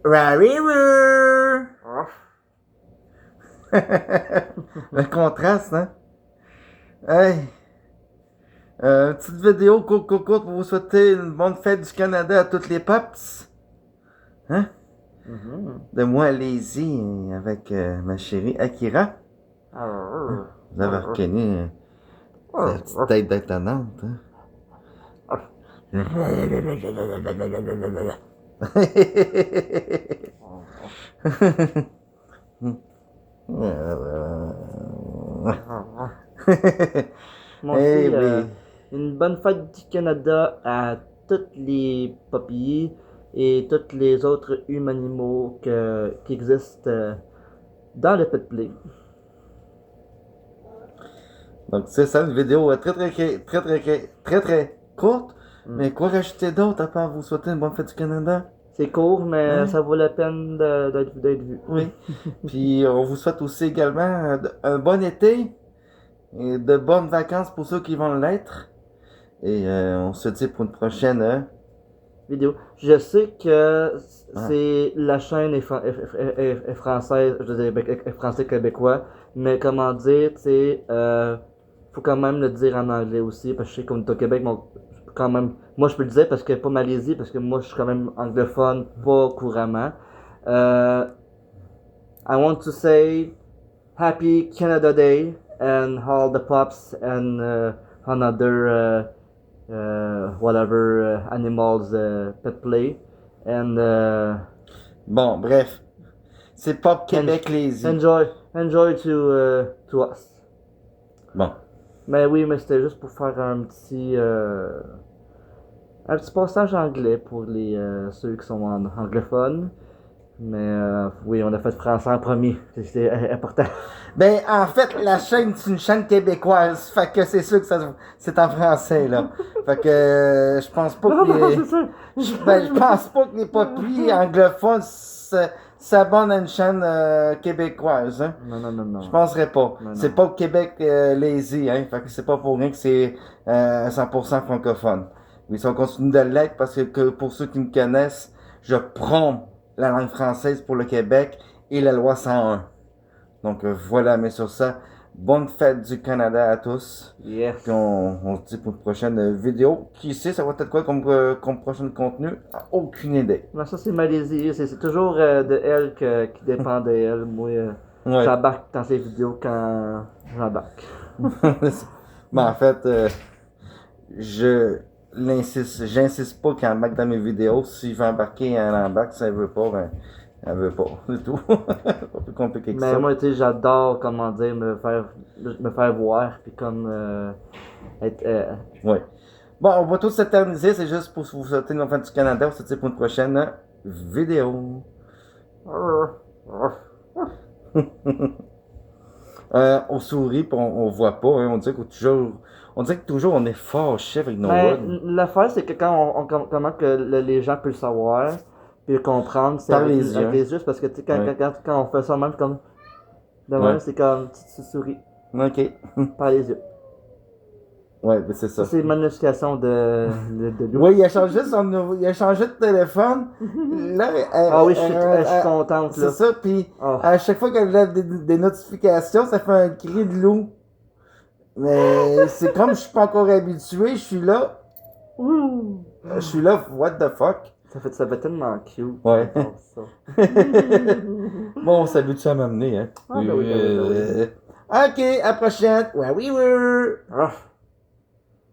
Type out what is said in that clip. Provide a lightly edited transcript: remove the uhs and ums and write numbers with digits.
Rariver! Ruff. Le contraste, hein? Hey! Petite vidéo courte pour vous souhaiter une bonne fête du Canada à toutes les paps. Hein? De moi, Lazy, avec ma chérie Akira. Vous avez reconnu sa petite tête d'étonnante, hein? Moi aussi, une bonne fête du Canada à tous les papilles et tous les autres humains-animaux qui existent dans le pet play. Donc c'est ça, une vidéo très courte. Mais quoi rajouter d'autre à part vous souhaiter une bonne fête du Canada? C'est court, mais Ouais. ça vaut la peine d'être vu. Oui. Puis on vous souhaite aussi également un bon été et de bonnes vacances pour ceux qui vont l'être. Et on se dit pour une prochaine Vidéo. Je sais que c'est la chaîne est française, je veux dire est français québécois, mais comment dire, tu sais, faut quand même le dire en anglais aussi, parce que je sais qu'on est au Québec, mais quand même, moi je peux le dire parce que pas Malaisie, parce que moi je suis quand même anglophone, pas couramment. I want to say Happy Canada Day and all the pups and another whatever animals pet play and Bon, bref. C'est Pop Québec Lazy. enjoy to us. Bon. Mais oui, mais c'était juste pour faire un petit passage anglais pour les ceux qui sont anglophones. Mais oui, on a fait français en premier. C'est important. Ben, en fait, la chaîne, c'est une chaîne québécoise. Fait que c'est sûr que c'est en français, là. Fait que je pense pas que je pense pas que les papilles anglophones s'abonnent à une chaîne québécoise, hein. Non. Je penserais pas. C'est pas Québec Lazy, hein. Fait que c'est pas pour rien que c'est 100% francophone. Mais si on continue de l'être, parce que pour ceux qui me connaissent, je prône la langue française pour le Québec et la loi 101. Donc voilà, mais sur ça, bonne fête du Canada à tous. Yes. Puis on se dit pour une prochaine vidéo. Qui sait, ça va être quoi comme prochain contenu? Aucune idée. Mais ça, c'est Malaisie. C'est toujours de elle qui dépend de elle. Moi, j'embarque dans ses vidéos quand j'embarque. Mais en fait, j'insiste pas quand embarque dans mes vidéos. Si je veux embarquer, elle embarque. Si elle veut pas, ben, elle veut pas. C'est tout. Pas plus compliqué que ça. Mais moi, tu sais, j'adore, comment dire, me faire voir. Puis comme être. Ouais. Bon, on va tous s'éterniser. C'est juste pour vous souhaiter une fin du Canada. On se dit pour une prochaine vidéo. On sourit puis on voit pas, hein. On dirait que toujours on est fâché avec nos Mais words. l'affaire, c'est que quand comment que les gens peuvent savoir, puis comprendre, c'est Par avec les yeux. les yeux, parce que tu sais, Ouais. quand on fait ça même comme. De même, Ouais. c'est comme tu souris Ok. par les yeux. Ouais, ben c'est ça. Ça, c'est une notification de nous. Oui, il a changé de téléphone. Là, Ah oui, je suis contente, là. c'est ça, puis Oh. à chaque fois qu'elle lève des notifications, ça fait un cri de loup. Mais c'est comme je suis pas encore habitué, je suis là. Je suis là, what the fuck? Ça fait tellement cute. Ouais. Ça. Bon, on s'habitue à m'amener, hein. Ah, ben oui. Ok, à la prochaine. Ouais, oui, oui. Ah.